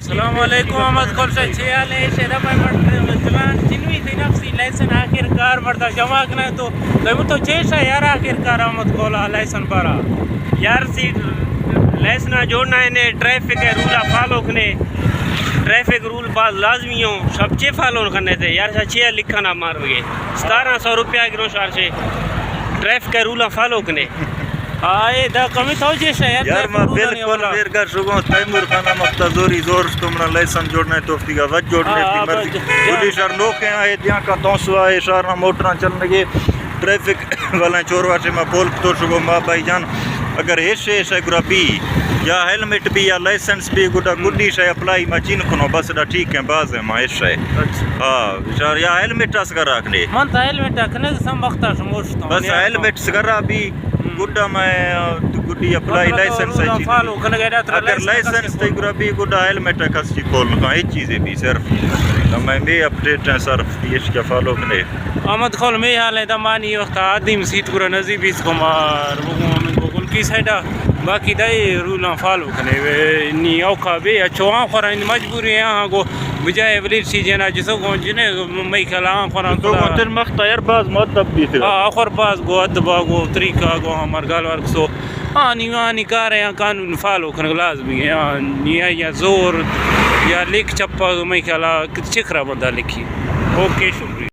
السلام علیکم احمد کل سے چھیال ہے شیدہ پائی مرد جلان جنوی تھی نفسی لیسن آخر کار مرد جمع کنے تو تو چیشا یار آخر کار احمد کولا لیسن پارا یار سی لیسنا جوڑنا ہے ٹریفک رولہ فالو کنے ٹریفک رول بعد لازمی ہوں سب چے فالو کرنے تھے یار سا چھے لکھنا مار گئے 1700 روپیہ گرو شار سے ٹریفک رولہ فالو کنے آئے دا کمی تو چیشا یار ما بالکل بیرگر شگوں تیمور خانہ مقتضوری زور تمنا لیسن جوڑنا ہے توفتی کا وجہ جوڑنے کی مرضی بلی شہر لوکیں آئے دیاں کا تونسو آئے شہرنا موٹران چلنے گے ٹریفک والا چوروا سے ما بول تو شگوں ماں بھائی جان اگر ایسے گرا بھی یا ہیلمٹ بھی یا لائسنس بھی گڈا گڈی شے اپلائی ما چین کنو بس دا ٹھیک ہے باز ہے ما ایسے ہاں شہر یا ہیلمٹ اسکر رکھنے من تا ہیلمٹ رکھنے سم وقتا شموشتا بس ہیلمٹ سکرا بھی گڈا میں گڈی اپلائی لائسنس ہے فالو کنے گیا اگر لائسنس تے گرا بھی گڈا ہیلمٹ کس چی کول کا یہ چیزیں بھی صرف میں بھی اپڈیٹ ہیں صرف یہ کیا فالو کنے احمد کھول میں حال ہے دمانی وقت آدم سیٹ گرا نزی بیس کو مار وہ کل کی سائڈا باقی دائی رولاں فالو کنے نی اوکھا بھی اچھو آن خوران مجبوری ہیں آن کو بجائے ولید سی جینا جسو کو جنے مئی کھلا آن خوران تو تن مختار باز مدب بھی تھے آخر باز گو ادبا گو طریقہ گو ہمار گال ورک سو آنی کار ہیں قانون فالو کنے لازمی ہے یا زور یا لکھ چپا مئی کھلا چکرہ بندہ لکھی اوکے شکر